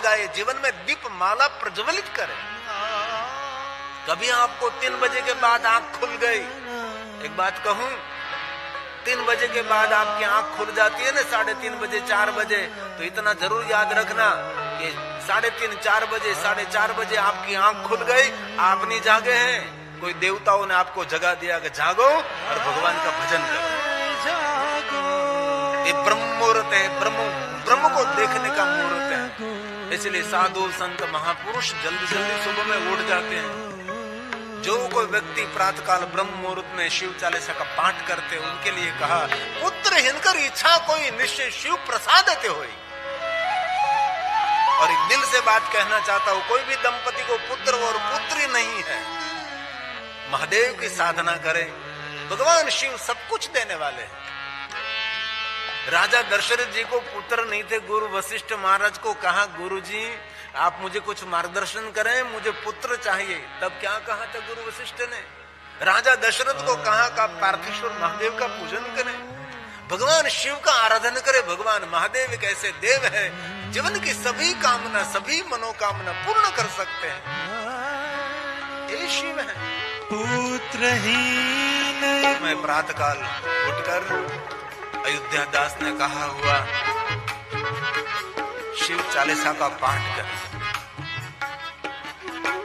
जगाए, जीवन में दीप माला प्रज्वलित करे। कभी आपको 3 बजे के बाद आंख खुल गई, एक बात कहूं, 3 बजे के बाद आपकी आंख खुल जाती है ना, 3:30 बजे 4 बजे, तो इतना जरूर याद रखना कि 3:30 4 बजे 4:30 बजे आपकी आंख खुल गई, आप नहीं जागे हैं, कोई देवताओं ने आपको जगा दिया कि जागो और भगवान का भजन करो। ये ब्रह्म मुहूर्त है, ब्रह्म को देखने का मुहूर्त है। इसलिए साधु संत महापुरुष जल्दी जल्दी सुबह में उठ जाते हैं। जो कोई व्यक्ति प्रातःकाल ब्रह्म मुहूर्त में शिव चालीसा का पाठ करते, उनके लिए कहा, पुत्र हिनकर इच्छा कोई निश्चय शिव प्रसादते होई। और एक दिल से बात कहना चाहता हूं, कोई भी दंपति को पुत्र और पुत्री नहीं है, महादेव की साधना करे, भगवान शिव सब कुछ देने वाले हैं। राजा दशरथ जी को पुत्र नहीं थे, गुरु वशिष्ठ महाराज को कहा, गुरुजी आप मुझे कुछ मार्गदर्शन करें, मुझे पुत्र चाहिए। तब क्या कहा था गुरु वशिष्ठ ने? राजा दशरथ को कहा का पार्थेश्वर महादेव का पूजन करें, भगवान शिव का आराधन करें। भगवान महादेव एक ऐसे देव है, जीवन की सभी कामना, सभी मनोकामना पूर्ण कर सकते हैं। ये शिव है। पुत्रहीन मैं प्रातःकाल उठकर अयोध्या दास ने कहा हुआ शिव चालीसा का पाठ कर,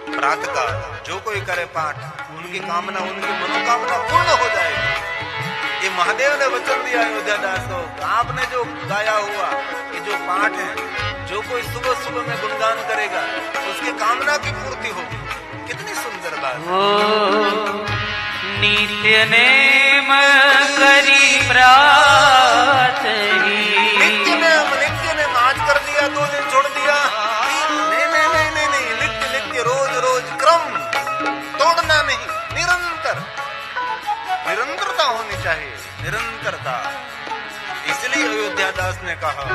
प्रातःकाल जो कोई करे पाठ, उनकी कामना, उनकी मनोकामना पूर्ण हो जाएगी। ये महादेव ने वचन दिया अयोध्या दास को। आपने जो गाया हुआ ये जो पाठ है, जो कोई सुबह सुबह में गुणगान करेगा उसकी कामना की पूर्ति होगी। कितनी सुंदर बात। नित्य नेम करी प्रात नित्य नेम आज कर दिया, 2 दिन छोड़ दिया, नहीं, नित्य रोज रोज क्रम तोड़ना नहीं, निरंतरता होनी चाहिए, निरंतरता। इसलिए अयोध्या दास ने कहा,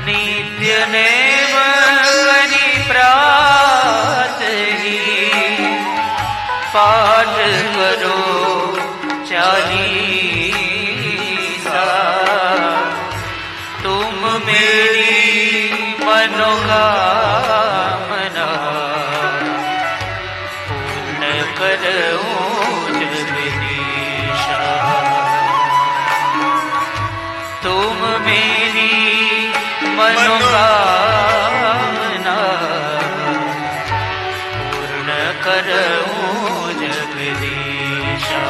नित्य नेम करी प्रात पाठ करो चालीसा, तुम मेरी मनोकामना पूर्ण करो जगदीशा। तुम मेरी मनोकामना पूर्ण करो जगदीशा,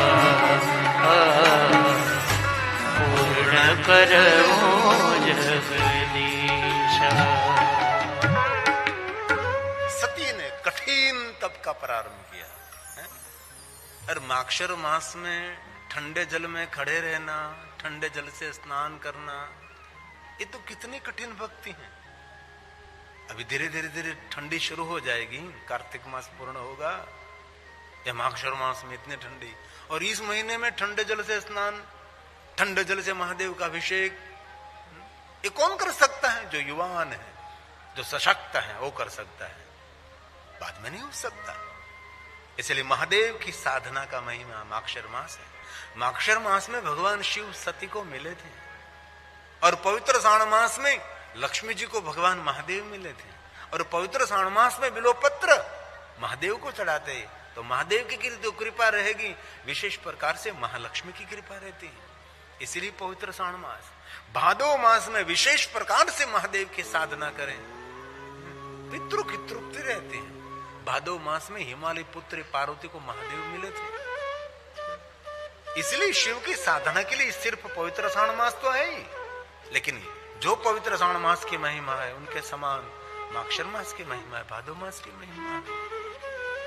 पूर्ण करो जगदीशा। सती ने कठिन तप का प्रारंभ किया है? और माक्षर मास में ठंडे जल में खड़े रहना, ठंडे जल से स्नान करना, ये तो कितनी कठिन भक्ति है। अभी धीरे धीरे ठंडी शुरू हो जाएगी, कार्तिक मास पूर्ण होगा, या माक्षर मास में इतनी ठंडी, और इस महीने में ठंडे जल से स्नान, ठंडे जल से महादेव का अभिषेक, ये कौन कर सकता है? जो युवान है, जो सशक्त है, वो कर सकता है, बाद में नहीं हो सकता। इसलिए महादेव की साधना का महिमा माक्षर मास है। माक्षर मास में भगवान शिव सती को मिले थे, और पवित्र सावन मास में लक्ष्मी जी को भगवान महादेव मिले थे, और पवित्र सावन मास में बिल्वपत्र महादेव को चढ़ाते, तो महादेव की जो कृपा रहेगी, विशेष प्रकार से महालक्ष्मी की कृपा रहती है। इसलिए पवित्र सावन मास, भादो मास में विशेष प्रकार से महादेव की साधना करें, पितृ की तृप्ति रहती है। भादो मास में हिमालय पुत्री पार्वती को महादेव मिले थे। इसलिए शिव की साधना के लिए सिर्फ पवित्र सावन मास तो है ही, लेकिन जो पवित्र सावन मास की महिमा है, उनके समान माक्षर मास की महिमा है, भादो मास की महिमा है।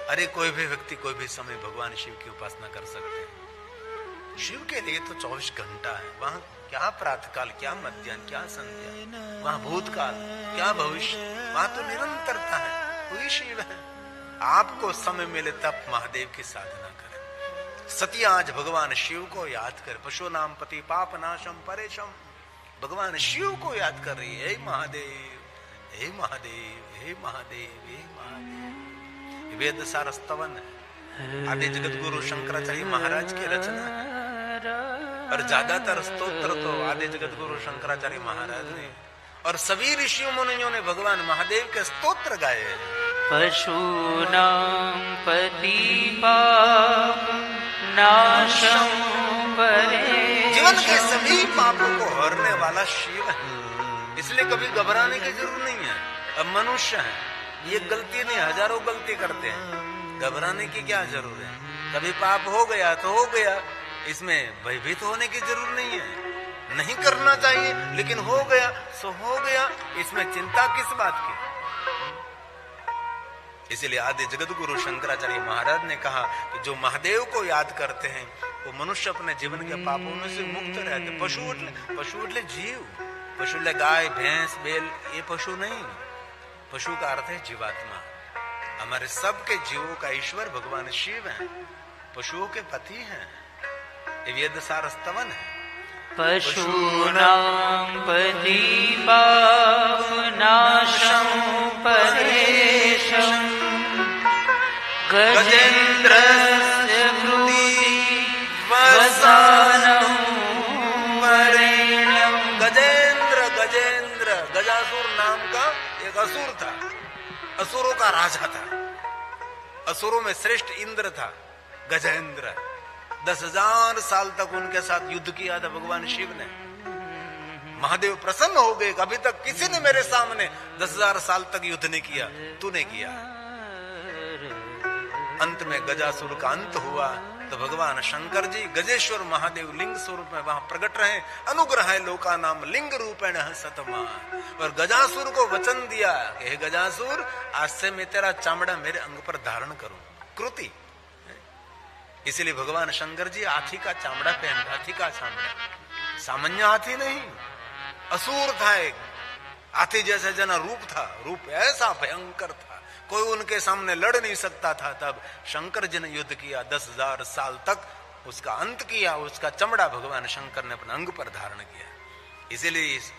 अरे कोई भी व्यक्ति कोई भी समय भगवान शिव की उपासना कर सकते हैं। शिव के लिए तो 24 घंटा है। वहां क्या प्रातःकाल, क्या मध्याह्न, क्या संध्या, वहां भूतकाल, क्या भविष्य, वहां तो निरंतरता है। वही शिव है। आपको समय मिले तब महादेव की साधना करें। सती आज भगवान शिव को याद कर, पशु नाम पति पाप नाशम परेशम, भगवान शिव को याद कर रही है। हे महादेव, हे महादेव, हे महादेव, हे महादेव। वेद सार स्तवन है, आदि जगत गुरु शंकराचार्य महाराज की रचना है, और ज्यादातर स्तोत्र तो आदि जगत गुरु शंकराचार्य महाराज ने और सभी ऋषियों मुनियों ने भगवान महादेव के स्तोत्र गाए हैं। पशूनां पतिपाप नाशं परे। जीवन के सभी पापों को हरने वाला शिव है, इसलिए कभी घबराने की जरूरत नहीं है। अब मनुष्य है, ये गलती नहीं, हजारों गलती करते हैं, घबराने की क्या जरूरत है। कभी पाप हो गया तो हो गया, इसमें भयभीत होने की जरूरत नहीं है। नहीं करना चाहिए, लेकिन हो गया सो हो गया, इसमें चिंता किस बात की। इसलिए आदि जगत गुरु शंकराचार्य महाराज ने कहा कि जो महादेव को याद करते हैं वो मनुष्य अपने जीवन के पापों में से मुक्त रहते। पशु એટલે जीव, पशु એટલે गाय भैंस बेल, ये पशु नहीं। पशु का अर्थ है जीवात्मा। हमारे सबके जीवों का ईश्वर भगवान शिव है, पशुओं के पति हैं। ये वेद सार स्तवन है। पशूनां पतिपाप नाशं परेशम् गजेन्द्रस्य वृत्ति वसानं वरेण्यं। गजेंद्र गजासुर नाम का एक असुर था, असुरों का राजा था। असुरों में श्रेष्ठ इंद्र था गजेंद्र। 10,000 साल तक उनके साथ युद्ध किया था भगवान शिव ने। महादेव प्रसन्न हो गए, अभी तक किसी ने मेरे सामने 10,000 साल तक युद्ध नहीं किया, तूने किया। अंत में गजासुर का अंत हुआ तो भगवान शंकर जी गजेश्वर महादेव लिंग स्वरूप में वहां प्रकट रहे। अनुग्रह लोका नाम लिंग रूपेण सतमा। और गजासुर को वचन दिया कि हे गजासुर, आज से मैं तेरा चामड़ा मेरे अंग पर धारण करूं, कृति। इसलिए भगवान शंकर जी हाथी का चामड़ा पहन, हाथी का चामड़ा, सामान्य हाथी नहीं, असुर था एक। हाथी जैसे जना रूप था, रूप ऐसा भयंकर था, कोई उनके सामने लड़ नहीं सकता था। तब शंकर जी ने युद्ध किया, 10,000 साल तक उसका अंत किया। उसका चमड़ा भगवान शंकर ने अपने अंग पर धारण किया। इसीलिए इस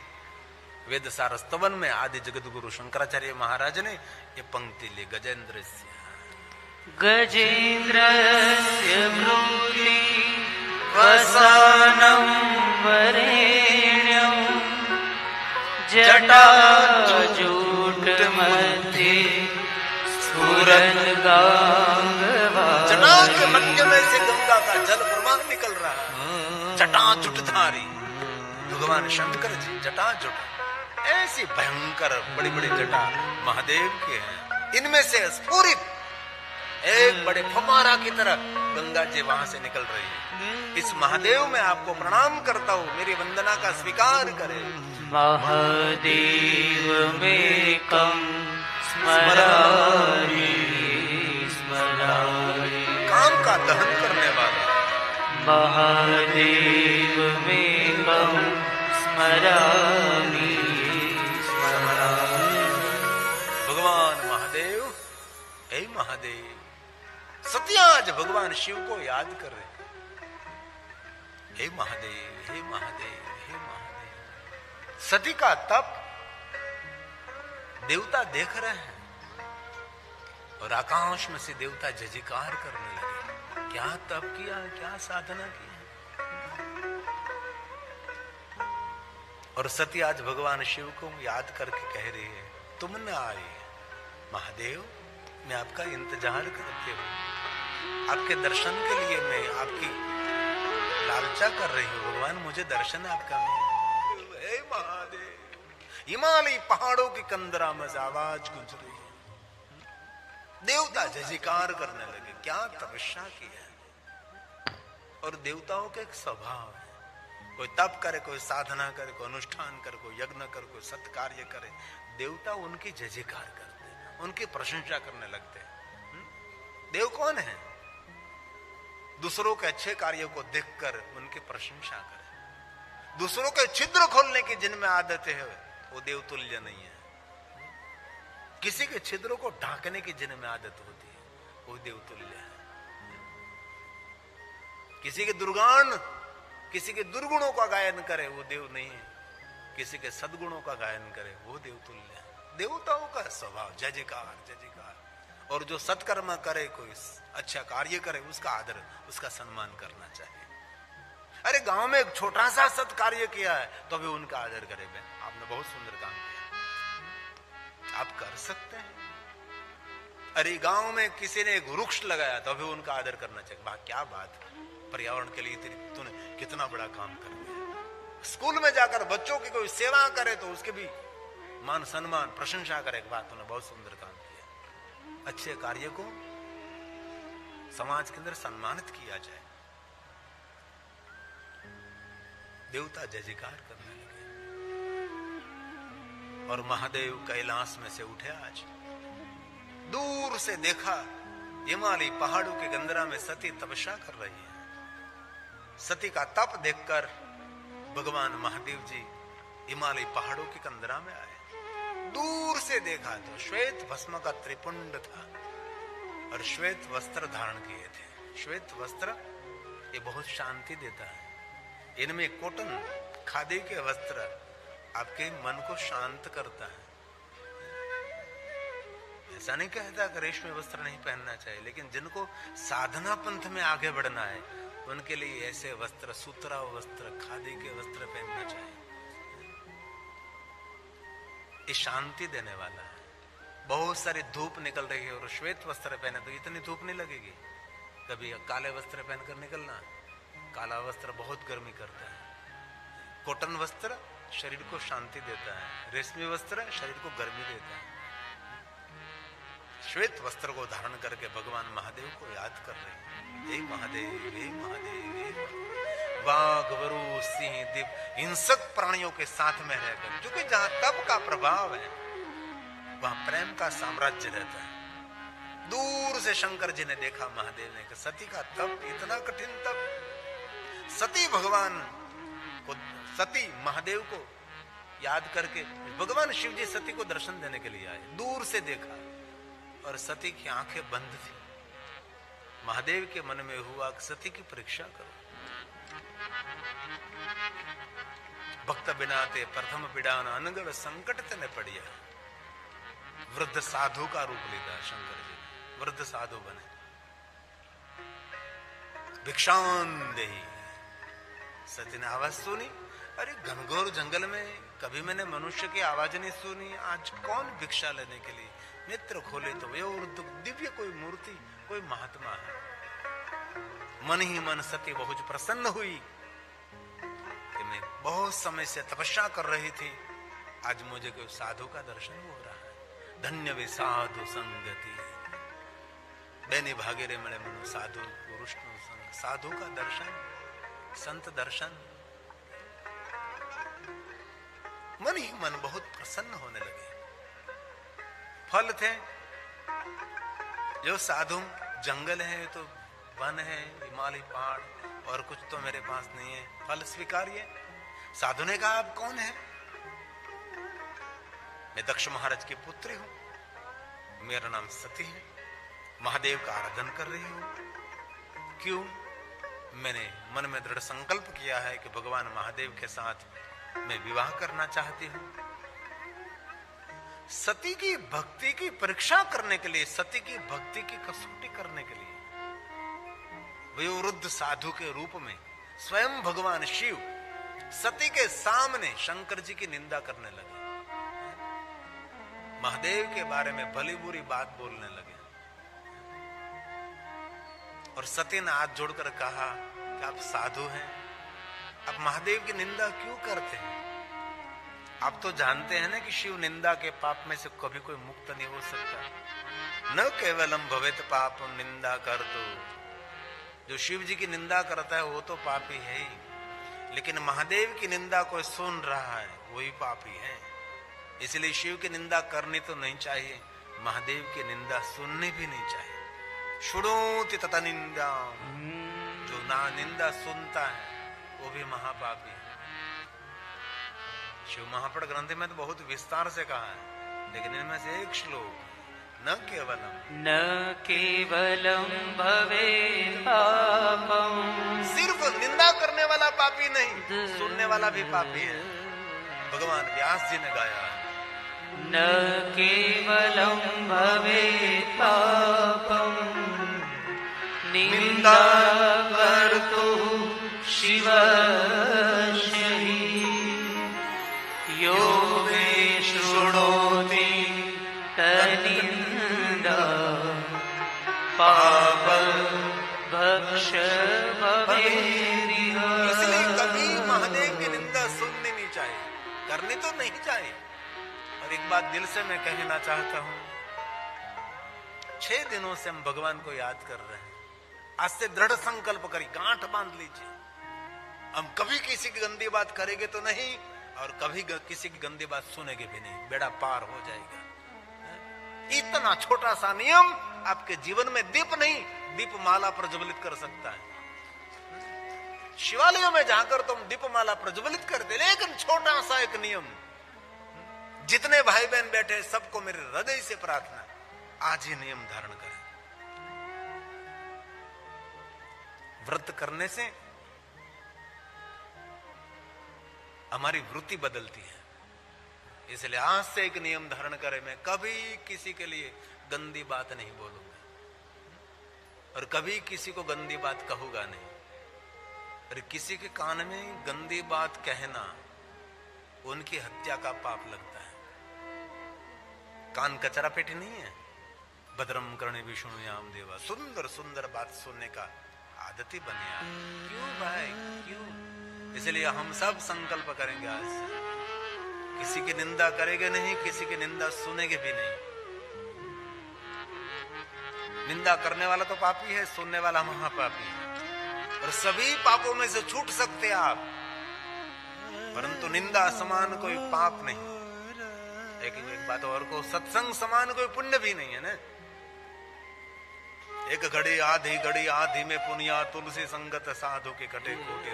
वेद सार स्तवन में आदि जगत गुरु शंकराचार्य महाराज ने ये पंक्ति ली, गजेंद्रस्य वृत्ति वसानं वरेण्यं जटाजूट मध्ये स्फुरन् गांगवा। जटा के मध्य में से गंगा का जल प्रवाह निकल रहा है। जटाजुटधारी भगवान शंकर जी जटाजुट, ऐसी भयंकर बड़ी बड़ी जटा महादेव के हैं। इनमें से स्फुरित एक बड़े फुहारा की तरह गंगा जी वहां से निकल रही है। इस महादेव में आपको प्रणाम करता हूं, मेरी वंदना का स्वीकार करें। महादेव मेकं स्मरामि स्मरामि। काम का दहन करने वाला महादेव मेकं स्मरामि स्मरामि। भगवान महादेव, हे महादेव। सत्याज भगवान शिव को याद कर रहे, हे महादेव, हे महादेव, हे महादेव। सती का तप देवता देख रहे हैं और आकाश में से देवता जयकार करने लगे। क्या तप किया, क्या साधना की है। और सती आज भगवान शिव को याद करके कह रही है, तुम न आए महादेव, मैं आपका इंतजार करती हूं, आपके दर्शन के लिए मैं आपकी लालचा कर रही हूं। भगवान मुझे दर्शन आपका मिले। हे महादेव, हिमालय पहाड़ों की कंदरा में आवाज गूंज रही है। देवता जयकार करने लगे, क्या तपस्या की है। और देवताओं का एक स्वभाव है, कोई तप करे, कोई साधना करे, कोई अनुष्ठान करे, कोई यज्ञ करे, कोई सत्कार्य करे, देवता उनकी जयकार करते हैं, उनकी प्रशंसा करने लगते हैं। देव कौन है? दूसरों के अच्छे कार्यों को देखकर उनकी प्रशंसा करे। दूसरों के छिद्र खोलने की जिनमें आदतें है वो देव तुल्य नहीं है। किसी के छिद्रों को ढांकने की जिनमें आदत होती है वो देव तुल्य है। किसी के दुर्गान, किसी के दुर्गुणों का गायन करे वो देव नहीं है। किसी के सद्गुणों का गायन करे वो देव तुल्य है। देवताओं का स्वभाव जय जयकार, जय जयकार। और जो सत्कर्म करे, कोई अच्छा कार्य करे, उसका आदर, उसका सम्मान करना चाहिए। अरे गांव में एक छोटा सा सत्कार्य किया है तो भी उनका आदर करे। आपने बहुत सुंदर काम किया। आप कर सकते हैं। अरे गांव में किसी ने एक वृक्ष लगाया तो अभी उनका आदर करना चाहिए। वाह क्या बात, पर्यावरण के लिए तूने कितना बड़ा काम कर दिया। स्कूल में जाकर बच्चों की कोई सेवा करे तो उसके भी मान सम्मान प्रशंसा करे, बात तूने बहुत सुंदर काम किया। अच्छे कार्य को समाज के अंदर सम्मानित किया जाए। देवता जय जयकार करने लगे और महादेव कैलाश में से उठे। आज दूर से देखा हिमालय पहाड़ों के गंदरा में सती तपस्या कर रही है। सती का तप देखकर भगवान महादेव जी हिमालय पहाड़ों के कंदरा में आए। दूर से देखा तो श्वेत भस्म का त्रिपुंड था और श्वेत वस्त्र धारण किए थे। श्वेत वस्त्र ये बहुत शांति देता है। इनमें कॉटन खादी के वस्त्र आपके मन को शांत करता है। ऐसा नहीं कहता कि रेशमी वस्त्र नहीं पहनना चाहिए, लेकिन जिनको साधना पंथ में आगे बढ़ना है उनके लिए ऐसे वस्त्र, सूत्रा वस्त्र, खादी के वस्त्र पहनना चाहिए। ये शांति देने वाला है। बहुत सारी धूप निकल रही है और श्वेत वस्त्र पहने तो इतनी धूप नहीं लगेगी। कभी काले वस्त्र पहनकर निकलना, काला वस्त्र बहुत गर्मी करता है। कॉटन वस्त्र शरीर को शांति देता है, रेशमी वस्त्र शरीर को गर्मी देता है। श्वेत वस्त्र को धारण करके भगवान महादेव को याद कर रहे हैं। हे महादेव, हे महादेव, हे महादेव। बाघ, वरु, सिंह, दीप हिंसक प्राणियों के साथ में रहकर, क्योंकि जहां तप का प्रभाव है वहां प्रेम का साम्राज्य रहता है। दूर से शंकर जी ने देखा महादेव ने कि सती का तप इतना कठिन तप। सती भगवान को, सती महादेव को याद करके भगवान शिव जी सती को दर्शन देने के लिए आए। दूर से देखा और सती की आंखें बंद थी। महादेव के मन में हुआ कि सती की परीक्षा करो। भक्त बिनाते प्रथम पीड़ान अनगढ़ संकट तने पड़िया। वृद्ध साधु का रूप लेता शंकर जी ने, वृद्ध साधु बने। भिक्षान देही। सती ने आवाज सुनी, अरे घनघोर जंगल में कभी मैंने मनुष्य की आवाज नहीं सुनी, आज कौन भिक्षा लेने के लिए? नेत्र खोले तो वे दिव्य कोई मूर्ति, कोई महात्मा है। मन ही मन सती बहुत प्रसन्न हुई कि मैं बहुत समय से तपस्या कर रही थी, आज मुझे कोई साधु का दर्शन हो रहा है। धन्य वे साधु संगति, बेनी भागेरे मणे मनो साधु पुरुष नो संग। साधु का दर्शन, संत दर्शन, मन ही मन बहुत प्रसन्न होने लगे। फल थे जो साधु, जंगल है तो वन है, हिमालय पहाड़, और कुछ तो मेरे पास नहीं है, फल स्वीकार्य। साधु ने कहा आप कौन है? मैं दक्ष महाराज की पुत्री हूं, मेरा नाम सती है, महादेव का आराधन कर रही हूं। क्यों? मैंने मन में दृढ़ संकल्प किया है कि भगवान महादेव के साथ मैं विवाह करना चाहती हूं। सती की भक्ति की परीक्षा करने के लिए, सती की भक्ति की कसौटी करने के लिए वयोवृद्ध साधु के रूप में स्वयं भगवान शिव सती के सामने शंकर जी की निंदा करने लगे, महादेव के बारे में भली बुरी बात बोलने लगे। और सती ने हाथ जोड़कर कहा कि आप साधु हैं, आप महादेव की निंदा क्यों करते हैं? आप तो जानते हैं ना कि शिव निंदा के पाप में से कभी कोई मुक्त नहीं हो सकता। न केवलम भवेत पाप निंदा कर दो। जो शिव जी की निंदा करता है वो तो पापी है ही, लेकिन महादेव की निंदा कोई सुन रहा है वही पापी है। इसलिए शिव की निंदा करनी तो नहीं चाहिए, महादेव की निंदा सुननी भी नहीं चाहिए। शुणोति तथा निंदा, जो ना निंदा सुनता है वो भी महापापी है। शिव महापड़ ग्रंथ में तो बहुत विस्तार से कहा है, लेकिन इनमें से एक श्लोक, न केवलम भवे पापम, सिर्फ निंदा करने वाला पापी नहीं, सुनने वाला भी पापी है। भगवान व्यास जी ने गाया है, न केवलम भवे पापम निंदा कर्तु शिवस्य हि योग शुणोति तनिन्दा पाप भक्ष भवेरिह। इसलिए कभी महादेव की निंदा सुननी नहीं चाहिए, करनी तो नहीं चाहिए। और एक बात दिल से मैं कहना चाहता हूं, 6 दिनों से हम भगवान को याद कर रहे हैं। आज से दृढ़ संकल्प करिए, गांठ बांध लीजिए, हम कभी किसी की गंदी बात करेंगे तो नहीं, और कभी किसी की गंदी बात सुनेंगे भी नहीं, बेड़ा पार हो जाएगा। इतना छोटा सा नियम आपके जीवन में दीप नहीं, दीपमाला प्रज्वलित कर सकता है। शिवालयों में जाकर तुम दीपमाला प्रज्वलित करते, लेकिन छोटा सा एक नियम, जितने भाई बहन बैठे सबको मेरे हृदय से प्रार्थना, आज ही नियम धारण करें। व्रत करने से हमारी वृत्ति बदलती है, इसलिए आज से एक नियम धारण करें, मैं कभी किसी के लिए गंदी बात नहीं बोलूंगा और कभी किसी को गंदी बात कहूंगा नहीं। और किसी के कान में गंदी बात कहना उनकी हत्या का पाप लगता है। कान कचरा पेटी नहीं है। भद्रम कर्णे विष्णुयाम देवा, सुंदर सुंदर बात सुनने का आदती बने। क्यों भाई, क्यों? इसलिए हम सब संकल्प करेंगे आज से, किसी की निंदा करेंगे नहीं, किसी की निंदा सुनेंगे भी नहीं। निंदा करने वाला तो पापी है, सुनने वाला महापापी है। और सभी पापों में से छूट सकते आप, परंतु निंदा समान कोई पाप नहीं। लेकिन एक बात और को, सत्संग समान कोई पुण्य भी नहीं है ना। एक घड़ी आधी में पुनिया, तुलसी संगत साधु के कटे कोटे।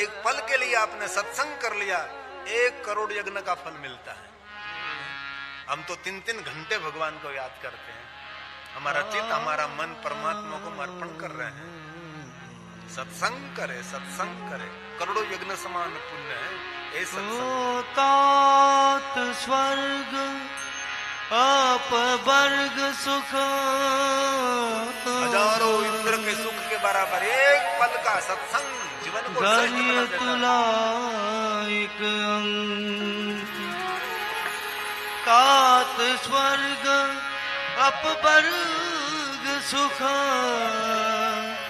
एक पल के लिए आपने सत्संग कर लिया, 1 करोड़ यज्ञ का फल मिलता है। हम तो 3-3 घंटे भगवान को याद करते हैं, हमारा चित्त, हमारा मन परमात्मा को अर्पण कर रहे हैं। सत्संग करे, सत्संग करे, करोड़ों यज्ञ समान पुण्य है। तात स्वर्ग अपवर्ग सुख, हजारों इंद्र के सुख के बराबर एक पल का सत्संग जीवन को श्रेष्ठ बना देता है। तुलाइक अंक तात स्वर्ग अपवर्ग सुख,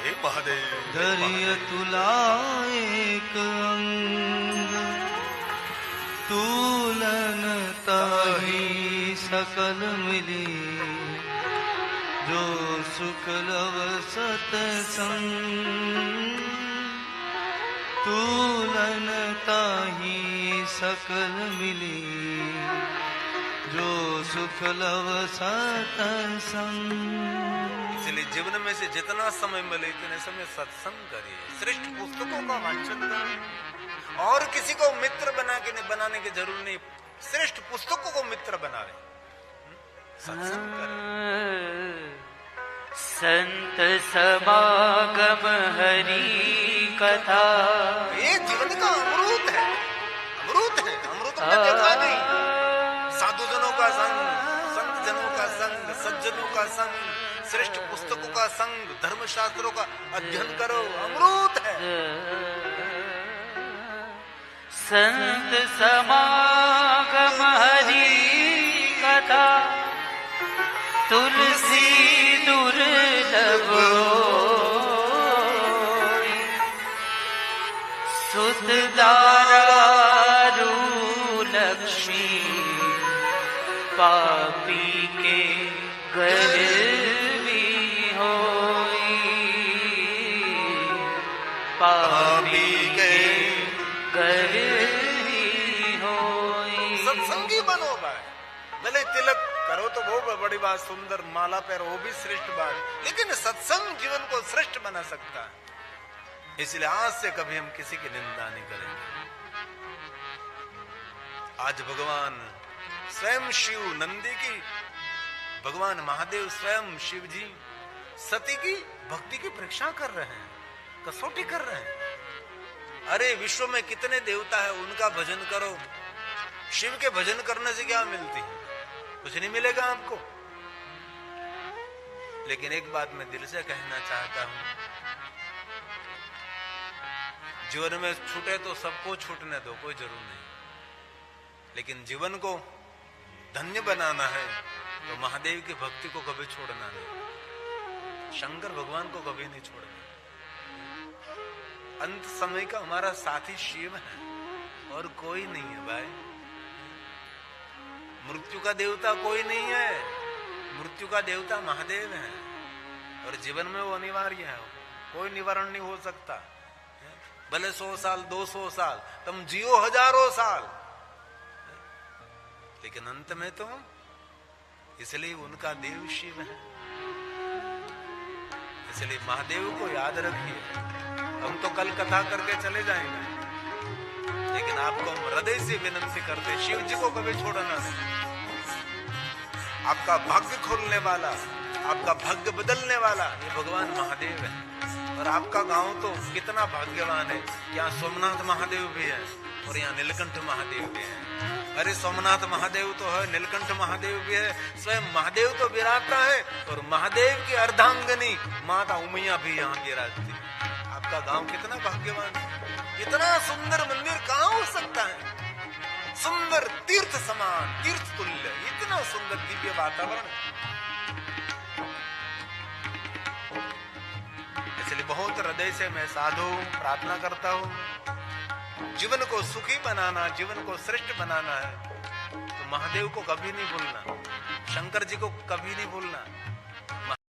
हे महादेव धैर्य तुलाइक अंग तुलन ताहि सकल मिली, जो सुख लव सतसंग तुलन ताहि सकल मिली, जो सुख लव सतसंग। इसलिए जीवन में से जितना समय मिले इतने समय सत्संग करिए, श्रेष्ठ पुस्तकों का वाचन करिए। और किसी को मित्र बनाने की जरूरत नहीं, श्रेष्ठ पुस्तकों को मित्र बना रहे, सत्संग करें। संत समागम हरि कथा, ये जीवन का अमृत है, अमृत है। अमृत में देखा नहीं, साधुजनों का संग, संत जनों का संग, सज्जनों का संग, श्रेष्ठ पुस्तकों का संग, धर्मशास्त्रों का अध्ययन करो, अमृत है। संत समागम हरि कथा, तुलसी दुर्लभ सुत दारू लक्ष्मी, पापी के घर भी होई, पापी के घर भी होई। सत्संगी बनो भाई, भले तिलक करो तो वो बड़ी बात, सुंदर माला पहनो वो भी श्रेष्ठ बात, लेकिन सत्संग जीवन को श्रेष्ठ बना सकता है। इसलिए आज से कभी हम किसी की निंदा नहीं करेंगे। आज भगवान स्वयं शिव नंदी की, भगवान महादेव स्वयं शिव जी सती की भक्ति की परीक्षा कर रहे हैं, कसौटी कर रहे हैं। अरे विश्व में कितने देवता है, उनका भजन करो। शिव के भजन करने से क्या मिलती है? कुछ नहीं मिलेगा आपको। लेकिन एक बात मैं दिल से कहना चाहता हूं, जीवन में छूटे तो सबको छूटने दो, कोई जरूर नहीं। लेकिन जीवन को धन्य बनाना है तो महादेव की भक्ति को कभी छोड़ना नहीं, शंकर भगवान को कभी नहीं छोड़ना। अंत समय का हमारा साथी शिव है और कोई नहीं है भाई। मृत्यु का देवता कोई नहीं है, मृत्यु का देवता महादेव है और जीवन में वो अनिवार्य है, कोई निवारण नहीं हो सकता। भले 100 साल 200 साल तुम जियो हजारों साल, लेकिन अंत में तो इसलिए उनका देव शिव है। इसलिए महादेव को याद रखिए। हम तो कल कथा करके चले जाएंगे, लेकिन आपको हम हृदय से विनंती करते, शिव जी को कभी छोड़ना नहीं। आपका भाग्य खोलने वाला, आपका भाग्य बदलने वाला ये भगवान महादेव है। और आपका गांव तो कितना भाग्यवान है, यहाँ सोमनाथ महादेव भी है और यहाँ नीलकंठ महादेव भी है। अरे सोमनाथ महादेव तो है, नीलकंठ महादेव भी है, स्वयं महादेव तो विराजता है और महादेव की अर्धांगनी माता उमैया भी यहाँ विराजती है। आपका गांव कितना भाग्यवान है। इतना सुंदर मंदिर कहाँ हो सकता है, सुंदर तीर्थ समान, तीर्थ तुल्य, इतना सुंदर दिव्य वातावरण। इसलिए बहुत हृदय से मैं साधु प्रार्थना करता हूँ, जीवन को सुखी बनाना, जीवन को श्रेष्ठ बनाना है तो महादेव को कभी नहीं भूलना, शंकर जी को कभी नहीं भूलना।